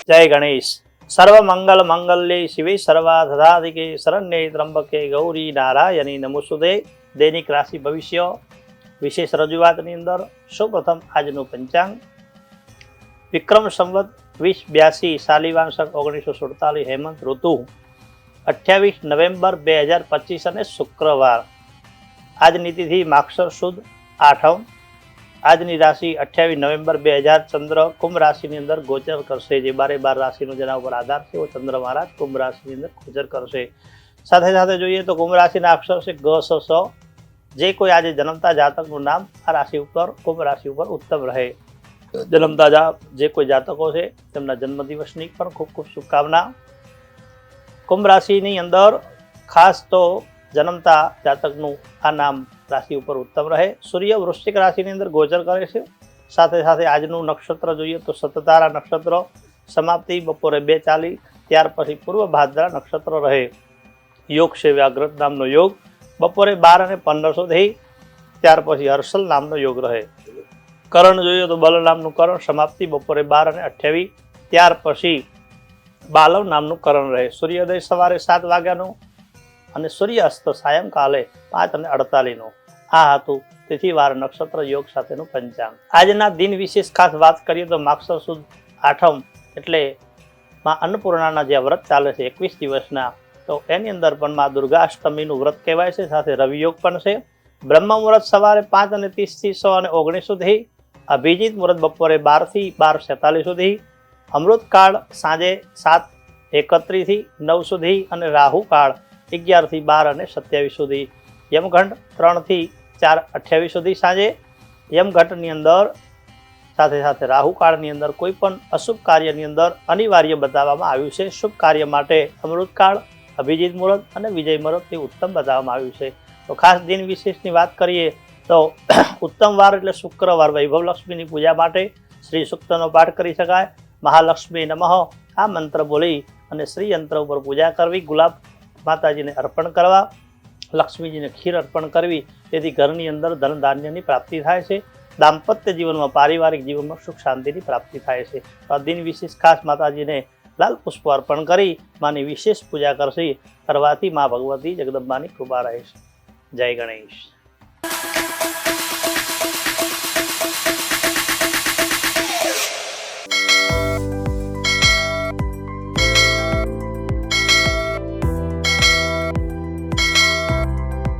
जय गणेश। सर्व मंगल मंगल्ये शिवे सर्वाधिके शरण्ये त्र्यंबके गौरी नारायणी नमोस्तुते। दैनिक राशि भविष्य विशेष रजूआतनी अंदर सौप्रथम आजनु पंचांग विक्रम संवत 2082 शालिवांशक 1947 हेमंत ऋतु 28 नवेम्बर 2025 અને શુક્રવાર। આજની તિથિ માક્ષર સુદ 8મ। આજની રાશિ 28 નવેમ્બર 2000 ચંદ્ર કુંભ રાશિની અંદર ગોચર કરશે। જે 12 રાશિનો જેના ઉપર આધાર છે वो ચંદ્ર મહારાજ કુંભ રાશિની અંદર ગોચર કરશે। સાથે સાથે જોઈએ તો કુંભ રાશિના અક્ષર છે ગ સ સ। જે કોઈ આજે જન્મતા જાતકનું નામ આ રાશિ ઉપર કુંભ રાશિ ઉપર ઉત્તમ રહે। જન્મતા જે કોઈ જાતકો છે તેમના જન્મદિવસની પણ ખૂબ ખૂબ શુભકામના। કુંભ રાશિની અંદર ખાસ તો જન્મતા જાતકનું આ નામ રાશિ ઉપર ઉત્તમ રહે। સૂર્ય વૃશ્ચિક રાશિની અંદર ગોચર કરે છે। સાથે સાથે આજનું નક્ષત્ર જોઈએ તો સતતારા નક્ષત્ર સમાપ્તિ બપોરે 2:40 ત્યાર પછી પૂર્વ ભાદ્રા નક્ષત્ર રહે। યોગ છે વ્યાઘ્રત નામનો યોગ બપોરે 12:15 સુધી ત્યાર પછી હર્ષલ નામનો યોગ રહે। કરણ જોઈએ તો બલ નામનું કરણ સમાપ્તિ બપોરે 12:28 ત્યાર પછી બાલવ નામનું કરણ રહે। સૂર્યોદય સવારે 7 વાગ્યાનું અને સૂર્યાસ્ત સાયંકાલે 5:48 આ હતું તિથિવાર નક્ષત્ર યોગ સાથેનું પંચાંગ। આજના દિન વિશેષ ખાસ વાત કરીએ તો માક્ષર સુદ 8મ એટલે માં અન્નપૂર્ણાના જે વ્રત ચાલે છે 21 દિવસના, તો એની અંદર પણ માં દુર્ગા અષ્ટમીનું વ્રત કહેવાય છે। સાથે રવિયોગ પણ છે। બ્રહ્મ મુહૂર્ત સવારે 5:30 થી 6:19 સુધી, અભિજીત મુહૂર્ત બપોરે 12 થી 12:47 સુધી, અમૃતકાળ સાંજે 7:31 થી 9 સુધી અને રાહુકાળ 11 થી 12:27 સુધી, યમઘંટ 3 થી 4:28 સુધી સાંજે। યમઘંટની અંદર સાથે સાથે રાહુકાળની અંદર કોઈ પણ અશુભ કાર્યની અંદર અનિવાર્ય બતાવવામાં આવ્યું છે। શુભ કાર્ય માટે અમૃતકાળ, અભિજીત મુહૂર્ત અને વિજય મુહૂર્ત ઉત્તમ બતાવવામાં આવ્યું છે। તો ખાસ દિન વિશેષની વાત કરીએ તો ઉત્તમ વાર એટલે શુક્રવાર। વૈભવ લક્ષ્મીની પૂજા માટે શ્રી સૂક્તનો પાઠ કરી શકાય। મહાલક્ષ્મી નમઃ આ મંત્ર બોલી અને શ્રી યંત્ર ઉપર પૂજા કરવી, ગુલાબ માતાજીને અર્પણ કરવા, લક્ષ્મીજીને ખીર અર્પણ કરવી, તેથી ઘરની અંદર ધન ધાન્યની પ્રાપ્તિ થાય છે। દાંપત્ય જીવનમાં, પારિવારિક જીવનમાં સુખ શાંતિની પ્રાપ્તિ થાય છે। તો આ દિન વિશેષ ખાસ માતાજીને લાલ પુષ્પ અર્પણ કરી માની વિશેષ પૂજા કરવાથી મા ભગવતી જગદંબાની કૃપા રહે છે। જય ગણેશ।